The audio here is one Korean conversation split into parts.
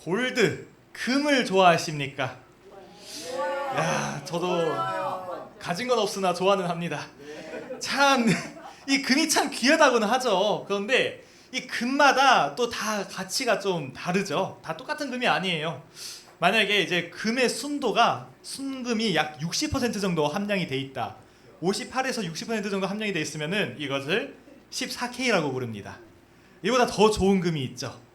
골드, 금을 좋아하십니까? 야, 저도 가진 건 없으나 좋아는 합니다. 참, 이 금이 참 귀하다고는 하죠. 그런데 이 금마다 또 다 가치가 좀 다르죠. 다 똑같은 금이 아니에요. 만약에 이제 금의 순도가 순금이 약 60% 정도 함량이 돼 있다. 58에서 60% 정도 함량이 돼 있으면은 이것을 14K라고 부릅니다. 이보다 더 좋은 금이 있죠.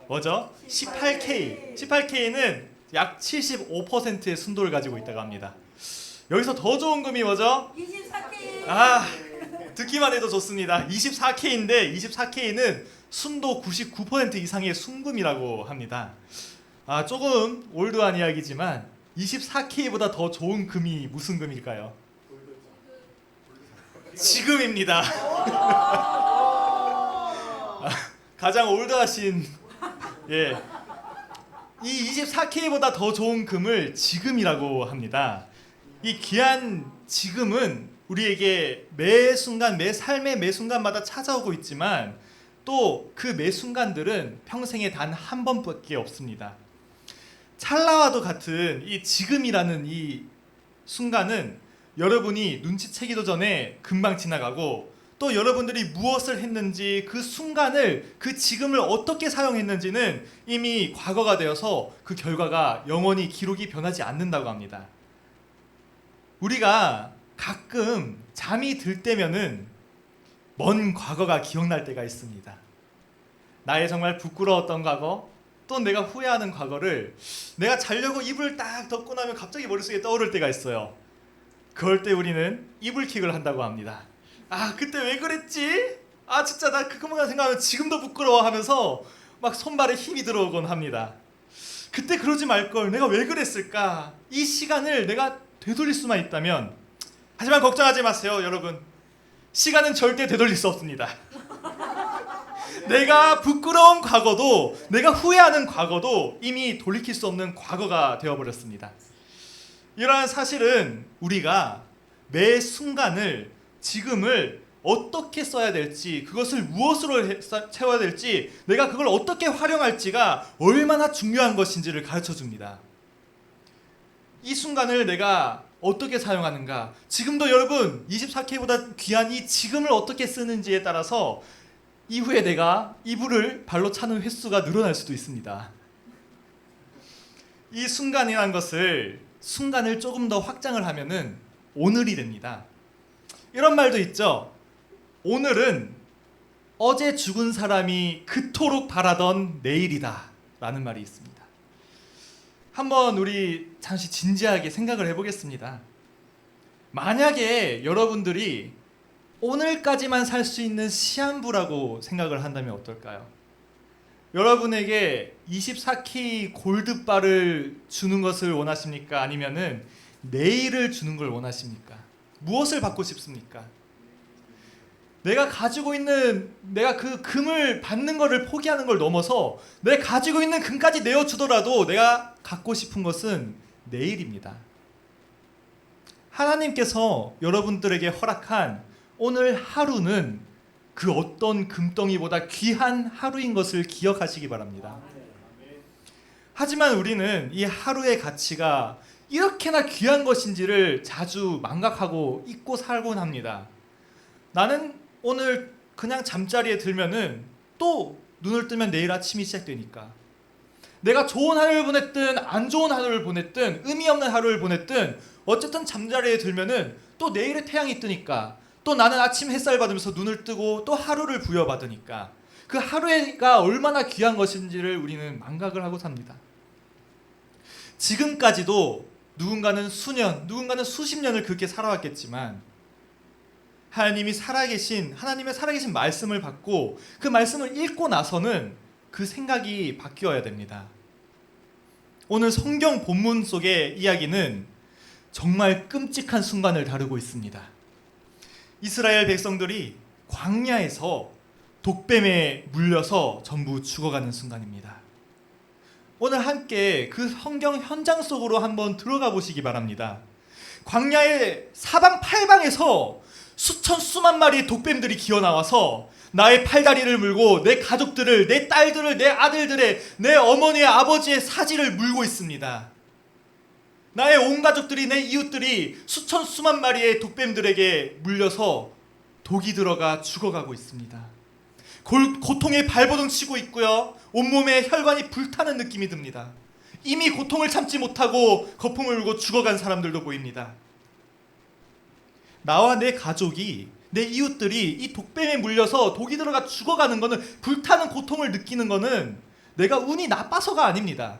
뭐죠? 18K. 18K는 약 75%의 순도를 가지고 있다고 합니다. 여기서 더 좋은 금이 뭐죠? 24K. 아, 듣기만 해도 좋습니다. 24K인데 24K는 순도 99% 이상의 순금이라고 합니다. 아, 조금 올드한 이야기지만 24K보다 더 좋은 금이 무슨 금일까요? 지금입니다. 가장 올드하신 이 24K보다 더 좋은 금을 지금이라고 합니다. 이 귀한 지금은 우리에게 매 순간, 매 삶의 매 순간마다 찾아오고 있지만 또 그 매 순간들은 평생에 단 한 번밖에 없습니다. 찰나와도 같은 이 지금이라는 이 순간은 여러분이 눈치채기도 전에 금방 지나가고 또 여러분들이 무엇을 했는지 그 순간을 그 지금을 어떻게 사용했는지는 이미 과거가 되어서 그 결과가 영원히 기록이 변하지 않는다고 합니다. 우리가 가끔 잠이 들 때면은 먼 과거가 기억날 때가 있습니다. 나의 정말 부끄러웠던 과거, 또 내가 후회하는 과거를 내가 자려고 이불을 딱 덮고 나면 갑자기 머릿속에 떠오를 때가 있어요. 그럴 때 우리는 이불킥을 한다고 합니다. 아, 그때 왜 그랬지? 아, 진짜 나 그것만 생각하면 지금도 부끄러워 하면서 막 손발에 힘이 들어오곤 합니다. 그때 그러지 말걸, 내가 왜 그랬을까? 이 시간을 내가 되돌릴 수만 있다면, 하지만 걱정하지 마세요, 여러분. 시간은 절대 되돌릴 수 없습니다. 내가 부끄러운 과거도, 내가 후회하는 과거도 이미 돌이킬 수 없는 과거가 되어버렸습니다. 이러한 사실은 우리가 매 순간을, 지금을 어떻게 써야 될지, 그것을 무엇으로 채워야 될지, 내가 그걸 어떻게 활용할지가 얼마나 중요한 것인지를 가르쳐 줍니다. 이 순간을 내가 어떻게 사용하는가, 지금도 여러분 24K보다 귀한 이 지금을 어떻게 쓰는지에 따라서 이후에 내가 이불을 발로 차는 횟수가 늘어날 수도 있습니다. 이 순간이란 것을, 순간을 조금 더 확장을 하면은 오늘이 됩니다. 이런 말도 있죠. 오늘은 어제 죽은 사람이 그토록 바라던 내일이다 라는 말이 있습니다. 한번 우리 잠시 진지하게 생각을 해보겠습니다. 만약에 여러분들이 오늘까지만 살 수 있는 시한부라고 생각을 한다면 어떨까요? 여러분에게 24K 골드바를 주는 것을 원하십니까? 아니면은 내일을 주는 걸 원하십니까? 무엇을 받고 싶습니까? 내가 가지고 있는, 내가 그 금을 받는 것을 포기하는 걸 넘어서 내가 가지고 있는 금까지 내어주더라도 내가 갖고 싶은 것은 내일입니다. 하나님께서 여러분들에게 허락한 오늘 하루는 그 어떤 금덩이보다 귀한 하루인 것을 기억하시기 바랍니다. 하지만 우리는 이 하루의 가치가 이렇게나 귀한 것인지를 자주 망각하고 잊고 살곤 합니다. 나는 오늘 그냥 잠자리에 들면은 또 눈을 뜨면 내일 아침이 시작되니까, 내가 좋은 하루를 보냈든 안 좋은 하루를 보냈든 의미 없는 하루를 보냈든 어쨌든 잠자리에 들면은 또 내일의 태양이 뜨니까, 또 나는 아침 햇살 받으면서 눈을 뜨고 또 하루를 부여받으니까 그 하루가 얼마나 귀한 것인지를 우리는 망각을 하고 삽니다. 지금까지도 누군가는 수년, 누군가는 수십 년을 그렇게 살아왔겠지만 하나님의 살아계신 말씀을 받고 그 말씀을 읽고 나서는 그 생각이 바뀌어야 됩니다. 오늘 성경 본문 속의 이야기는 정말 끔찍한 순간을 다루고 있습니다. 이스라엘 백성들이 광야에서 독뱀에 물려서 전부 죽어가는 순간입니다. 오늘 함께 그 성경 현장 속으로 한번 들어가 보시기 바랍니다. 광야의 사방팔방에서 수천 수만 마리의 독뱀들이 기어나와서 나의 팔다리를 물고 내 가족들을, 내 딸들을, 내 아들들의, 내 어머니의 아버지의 사지를 물고 있습니다. 나의 온 가족들이, 내 이웃들이 수천 수만 마리의 독뱀들에게 물려서 독이 들어가 죽어가고 있습니다. 고통에 발버둥 치고 있고요. 온몸에 혈관이 불타는 느낌이 듭니다. 이미 고통을 참지 못하고 거품을 울고 죽어간 사람들도 보입니다. 나와 내 가족이, 내 이웃들이 이 독뱀에 물려서 독이 들어가 죽어가는 것은, 불타는 고통을 느끼는 것은 내가 운이 나빠서가 아닙니다.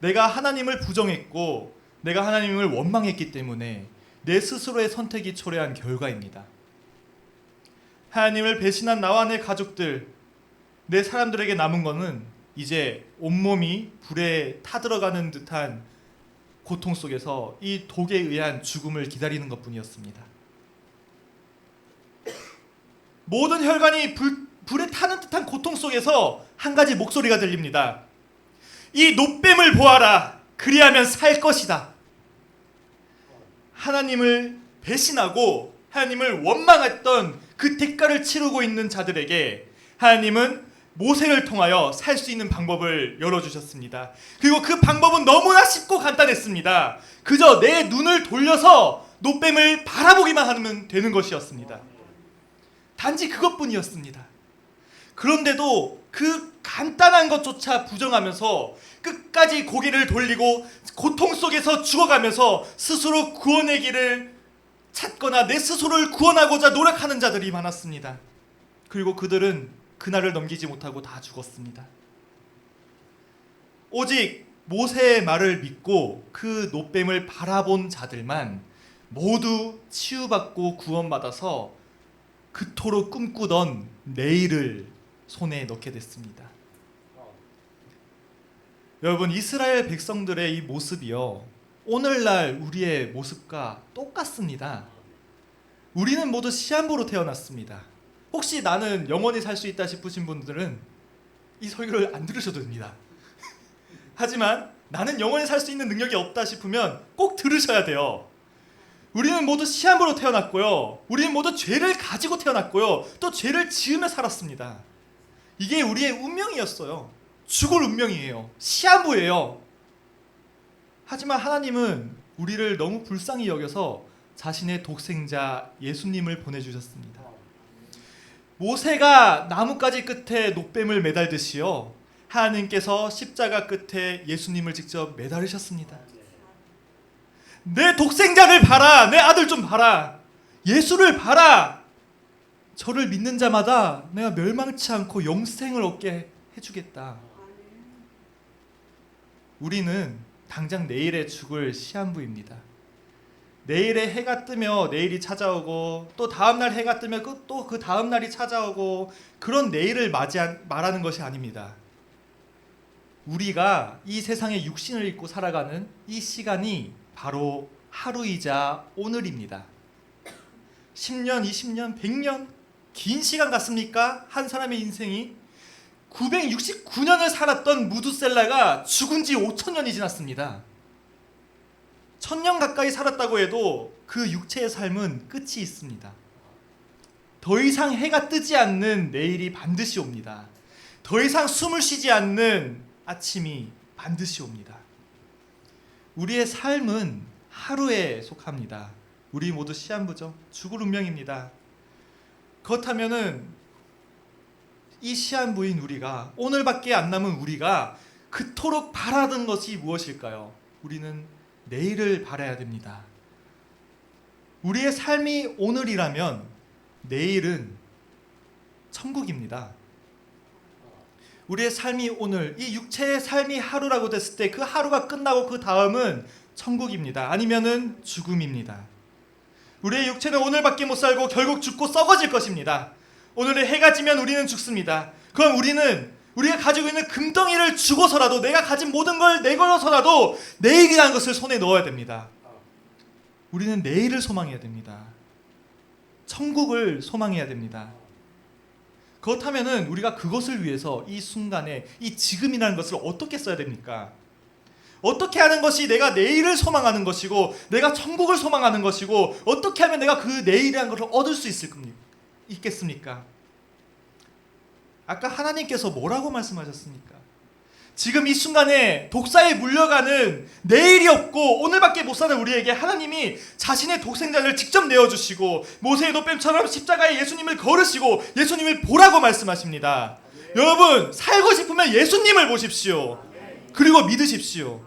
내가 하나님을 부정했고 내가 하나님을 원망했기 때문에 내 스스로의 선택이 초래한 결과입니다. 하나님을 배신한 나와 내 가족들, 내 사람들에게 남은 것은 이제 온몸이 불에 타들어가는 듯한 고통 속에서 이 독에 의한 죽음을 기다리는 것뿐이었습니다. 모든 혈관이 불에 타는 듯한 고통 속에서 한 가지 목소리가 들립니다. 이 노뱀을 보아라. 그리하면 살 것이다. 하나님을 배신하고 하나님을 원망했던 그 대가를 치르고 있는 자들에게 하나님은 모세를 통하여 살 수 있는 방법을 열어주셨습니다. 그리고 그 방법은 너무나 쉽고 간단했습니다. 그저 내 눈을 돌려서 노뱀을 바라보기만 하면 되는 것이었습니다. 단지 그것뿐이었습니다. 그런데도 그 간단한 것조차 부정하면서 끝까지 고개를 돌리고 고통 속에서 죽어가면서 스스로 구원의 길을 찾거나 내 스스로를 구원하고자 노력하는 자들이 많았습니다. 그리고 그들은 그날을 넘기지 못하고 다 죽었습니다. 오직 모세의 말을 믿고 그 노뱀을 바라본 자들만 모두 치유받고 구원받아서 그토록 꿈꾸던 내일을 손에 넣게 됐습니다. 여러분, 이스라엘 백성들의 이 모습이요, 오늘날 우리의 모습과 똑같습니다. 우리는 모두 시한부로 태어났습니다. 혹시 나는 영원히 살 수 있다 싶으신 분들은 이 설교를 안 들으셔도 됩니다. 하지만 나는 영원히 살 수 있는 능력이 없다 싶으면 꼭 들으셔야 돼요. 우리는 모두 시한부로 태어났고요. 우리는 모두 죄를 가지고 태어났고요. 또 죄를 지으며 살았습니다. 이게 우리의 운명이었어요. 죽을 운명이에요. 시한부예요. 하지만 하나님은 우리를 너무 불쌍히 여겨서 자신의 독생자 예수님을 보내주셨습니다. 모세가 나뭇가지 끝에 노뱀을 매달듯이요, 하나님께서 십자가 끝에 예수님을 직접 매달으셨습니다. 내 독생자를 봐라. 내 아들 좀 봐라. 예수를 봐라. 저를 믿는 자마다 내가 멸망치 않고 영생을 얻게 해주겠다. 우리는 당장 내일에 죽을 시한부입니다. 내일에 해가 뜨며 내일이 찾아오고 또 다음날 해가 뜨며 또 그 다음날이 찾아오고 그런 내일을 말하는 것이 아닙니다. 우리가 이 세상에 육신을 입고 살아가는 이 시간이 바로 하루이자 오늘입니다. 10년, 20년, 100년 긴 시간 같습니까? 한 사람의 인생이 969년을 살았던 무두셀라가 죽은 지 5,000년이 지났습니다. 1,000년 가까이 살았다고 해도 그 육체의 삶은 끝이 있습니다. 더 이상 해가 뜨지 않는 내일이 반드시 옵니다. 더 이상 숨을 쉬지 않는 아침이 반드시 옵니다. 우리의 삶은 하루에 속합니다. 우리 모두 시한부죠. 죽을 운명입니다. 그렇다면은 이 시한부인 우리가, 오늘밖에 안 남은 우리가 그토록 바라던 것이 무엇일까요? 우리는 내일을 바라야 됩니다. 우리의 삶이 오늘이라면 내일은 천국입니다. 우리의 삶이 오늘, 이 육체의 삶이 하루라고 됐을 때 그 하루가 끝나고 그 다음은 천국입니다. 아니면은 죽음입니다. 우리의 육체는 오늘밖에 못 살고 결국 죽고 썩어질 것입니다. 오늘의 해가 지면 우리는 죽습니다. 그럼 우리가 가지고 있는 금덩이를 주고서라도, 내가 가진 모든 걸 내걸어서라도 내일이라는 것을 손에 넣어야 됩니다. 우리는 내일을 소망해야 됩니다. 천국을 소망해야 됩니다. 그렇다면은 우리가 그것을 위해서 이 순간에, 이 지금이라는 것을 어떻게 써야 됩니까? 어떻게 하는 것이 내가 내일을 소망하는 것이고 내가 천국을 소망하는 것이고 어떻게 하면 내가 그 내일이라는 것을 얻을 수 있겠습니까? 아까 하나님께서 뭐라고 말씀하셨습니까? 지금 이 순간에 독사에 물려가는 내일이 없고 오늘밖에 못 사는 우리에게 하나님이 자신의 독생자를 직접 내어주시고 모세의 노뱀처럼 십자가에 예수님을 걸으시고 예수님을 보라고 말씀하십니다. 여러분, 살고 싶으면 예수님을 보십시오. 그리고 믿으십시오.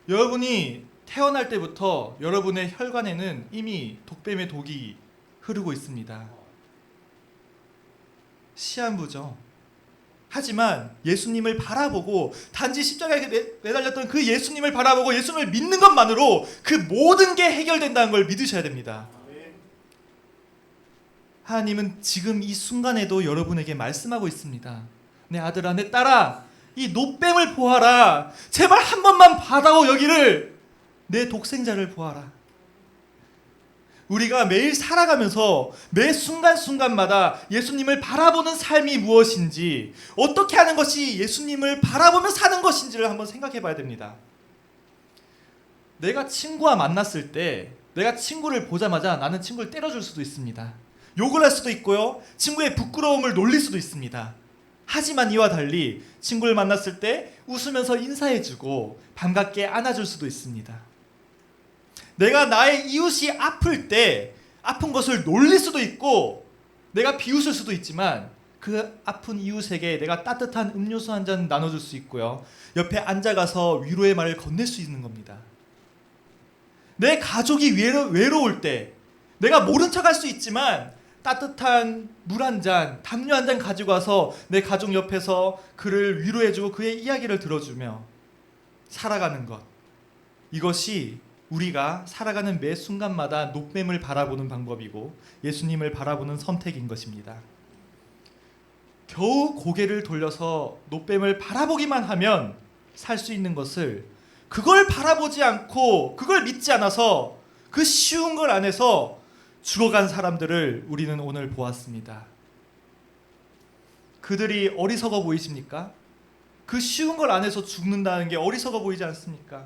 여러분이 태어날 때부터 여러분의 혈관에는 이미 독뱀의 독이 흐르고 있습니다. 시한부죠. 하지만 예수님을 바라보고 단지 십자가에 매달렸던 그 예수님을 바라보고 예수님을 믿는 것만으로 그 모든 게 해결된다는 걸 믿으셔야 됩니다. 하나님은 지금 이 순간에도 여러분에게 말씀하고 있습니다. 내 아들아, 내 딸아, 이 노뱀을 보아라. 제발 한 번만 바라고 여기를 내 독생자를 보아라. 우리가 매일 살아가면서 매 순간순간마다 예수님을 바라보는 삶이 무엇인지, 어떻게 하는 것이 예수님을 바라보며 사는 것인지를 한번 생각해 봐야 됩니다. 내가 친구와 만났을 때 내가 친구를 보자마자 나는 친구를 때려줄 수도 있습니다. 욕을 할 수도 있고요. 친구의 부끄러움을 놀릴 수도 있습니다. 하지만 이와 달리 친구를 만났을 때 웃으면서 인사해주고 반갑게 안아줄 수도 있습니다. 내가 나의 이웃이 아플 때 아픈 것을 놀릴 수도 있고 내가 비웃을 수도 있지만 그 아픈 이웃에게 내가 따뜻한 음료수 한 잔 나눠줄 수 있고요. 옆에 앉아가서 위로의 말을 건넬 수 있는 겁니다. 내 가족이 외로울 때 내가 모른 척할 수 있지만 따뜻한 물 한 잔, 담요 한 잔 가지고 와서 내 가족 옆에서 그를 위로해주고 그의 이야기를 들어주며 살아가는 것, 이것이 우리가 살아가는 매 순간마다 노뱀을 바라보는 방법이고 예수님을 바라보는 선택인 것입니다. 겨우 고개를 돌려서 노뱀을 바라보기만 하면 살 수 있는 것을, 그걸 바라보지 않고 그걸 믿지 않아서 그 쉬운 걸 안에서 죽어간 사람들을 우리는 오늘 보았습니다. 그들이 어리석어 보이십니까? 그 쉬운 걸 안에서 죽는다는 게 어리석어 보이지 않습니까?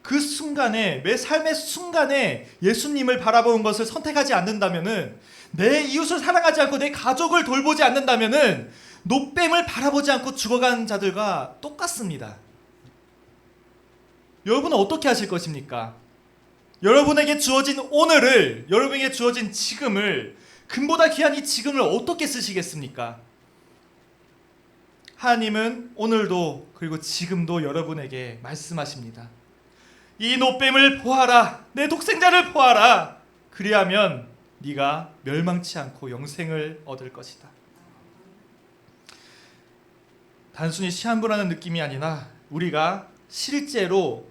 그 순간에, 매 삶의 순간에 예수님을 바라보는 것을 선택하지 않는다면은, 내 이웃을 사랑하지 않고 내 가족을 돌보지 않는다면은 노뱀을 바라보지 않고 죽어간 자들과 똑같습니다. 여러분은 어떻게 하실 것입니까? 여러분에게 주어진 오늘을, 여러분에게 주어진 지금을, 금보다 귀한 이 지금을 어떻게 쓰시겠습니까? 하나님은 오늘도 그리고 지금도 여러분에게 말씀하십니다. 이 노뱀을 보아라. 내 독생자를 보아라. 그리하면 네가 멸망치 않고 영생을 얻을 것이다. 단순히 시한부라는 느낌이 아니라 우리가 실제로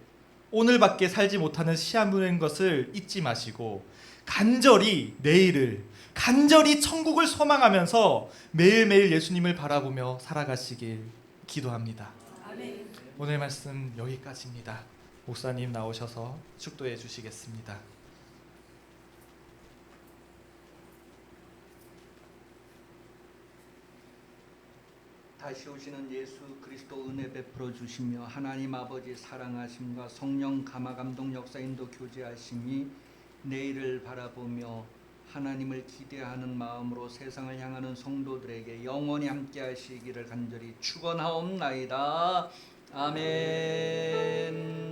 오늘밖에 살지 못하는 시한부인 것을 잊지 마시고 간절히 내일을, 간절히 천국을 소망하면서 매일매일 예수님을 바라보며 살아가시길 기도합니다. 아멘. 오늘 말씀 여기까지입니다. 목사님 나오셔서 축도해 주시겠습니다. 다시 오시는 예수 그리스도 은혜 베풀어 주시며 하나님 아버지 사랑하심과 성령 감화 감동 역사 인도 교제하심이 내일을 바라보며 하나님을 기대하는 마음으로 세상을 향하는 성도들에게 영원히 함께 하시기를 간절히 축원하옵나이다. 아멘.